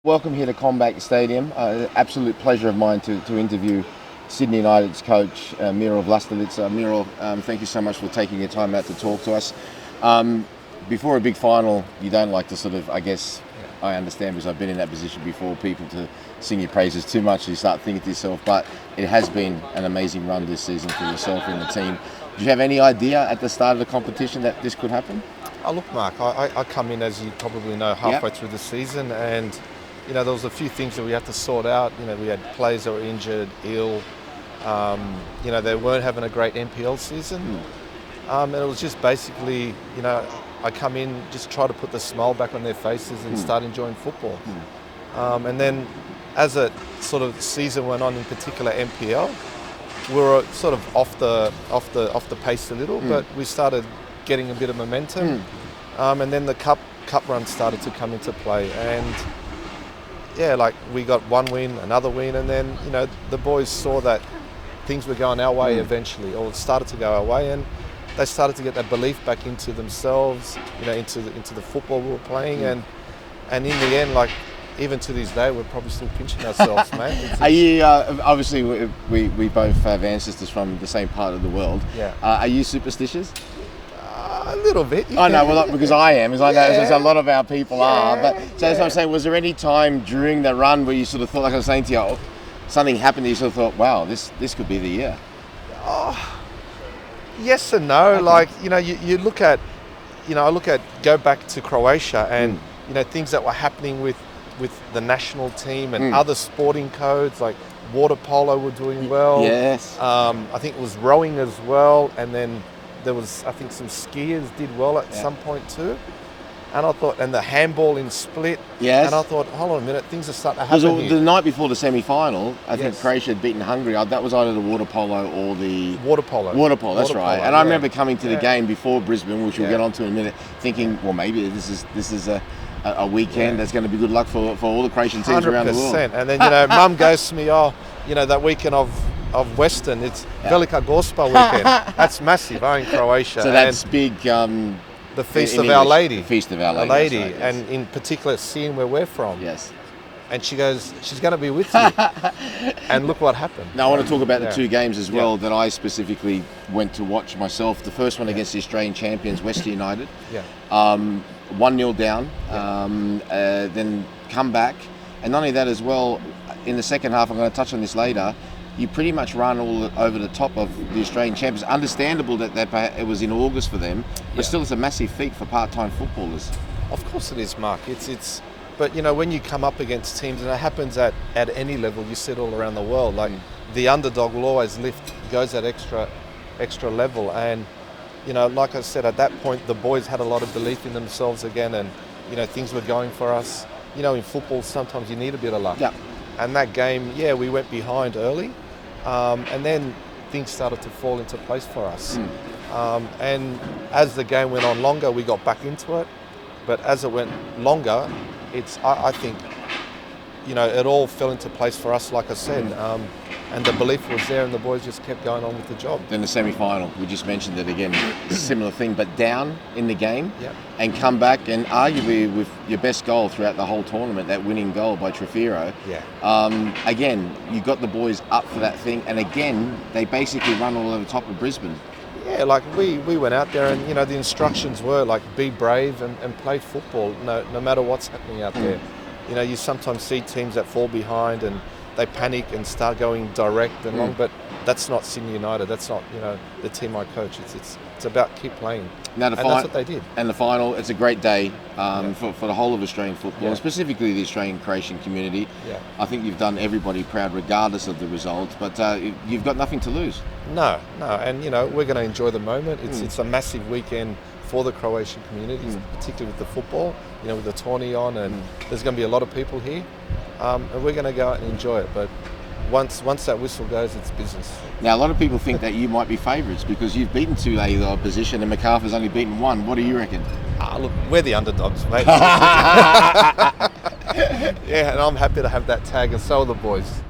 Welcome here to Combank Stadium. Absolute pleasure of mine to interview Sydney United's coach, Miro Vlastelica. Miro, thank you so much for taking your time out to talk to us. Before a big final, you don't like to sort of, I guess, I understand because I've been in that position before, people to sing your praises too much, you start thinking to yourself, but it has been an amazing run this season for yourself and the team. Did you have any idea at the start of the competition that this could happen? Oh, look, Mark, I come in, as you probably know, halfway through the season, and there was a few things that we had to sort out. We had players that were injured, ill. They weren't having a great NPL season. And it was just basically, I come in, just try to put the smile back on their faces and start enjoying football. And then as a sort of season went on, in particular NPL, we were sort of off the pace a little, but we started getting a bit of momentum. And then the cup run started to come into play. And we got one win, another win, and then the boys saw that things were going our way eventually, or it started to go our way, and they started to get that belief back into themselves, into the football we were playing, and in the end, even to this day, we're probably still pinching ourselves, mate. Are you obviously we both have ancestors from the same part of the world? Yeah. Are you superstitious? A little bit. I know, well, because I am, because I know there's a lot of our people are. But so that's what I'm saying. Was there any time during the run where you sort of thought, like I was saying to you, something happened, and you sort of thought, wow, this could be the year? Oh, yes and no. Okay. You look at, go back to Croatia and things that were happening with the national team and other sporting codes, like water polo were doing well. Yes. I think it was rowing as well, and then there was, I think, some skiers did well at some point too. And I thought, and the handball in Split. Yes. And I thought, hold on a minute, things are starting to happen here. The night before the semi-final, I think Croatia had beaten Hungary. That was either the water polo or the... Water polo. That's right. And I remember coming to the game before Brisbane, which we'll get onto in a minute, thinking, well, maybe this is a weekend that's going to be good luck for all the Croatian teams around the world. 100%. And then, Mum goes to me, that weekend of Western, it's Velika Gospa weekend. That's massive, in Croatia. So that's big... the Feast of Our Lady. The Feast of Our Lady. Right, yes. And in particular, seeing where we're from. Yes. And she goes, she's going to be with you. And look what happened. Now, I want to talk about the two games as well that I specifically went to watch myself. The first one against the Australian champions, Western United. 1-0 down, then come back. And not only that as well, in the second half, I'm going to touch on this later, you pretty much run all over the top of the Australian champions. Understandable that it was in August for them, but still it's a massive feat for part-time footballers. Of course it is, Mark. But when you come up against teams, and it happens at any level, you see it all around the world, the underdog will always goes that extra level. And like I said, at that point the boys had a lot of belief in themselves again, and things were going for us. In football sometimes you need a bit of luck. And that game, we went behind early, and then things started to fall into place for us. And as the game went on longer, we got back into it. But as it went longer, I think, it all fell into place for us, like I said. And the belief was there, and the boys just kept going on with the job. Then the semi-final, we just mentioned it again, similar thing, but down in the game and come back, and arguably with your best goal throughout the whole tournament, that winning goal by Trefiro. Again, you got the boys up for that thing, and again, they basically run all over the top of Brisbane. We went out there, and the instructions were be brave and play football, no matter what's happening out there. You sometimes see teams that fall behind and they panic and start going direct and long, but that's not Sydney United. That's not the team I coach. It's about keep playing. And that's what they did. And the final, it's a great day for the whole of Australian football, and specifically the Australian Croatian community. I think you've done everybody proud regardless of the result, but you've got nothing to lose. No, and we're going to enjoy the moment. It's a massive weekend for the Croatian community, particularly with the football, with the tourney on, and there's going to be a lot of people here, and we're going to go out and enjoy it. But once that whistle goes, it's business. Now, a lot of people think that you might be favourites because you've beaten two A opposition and MacArthur's only beaten one. What do you reckon? Look, we're the underdogs, mate. And I'm happy to have that tag, and so are the boys.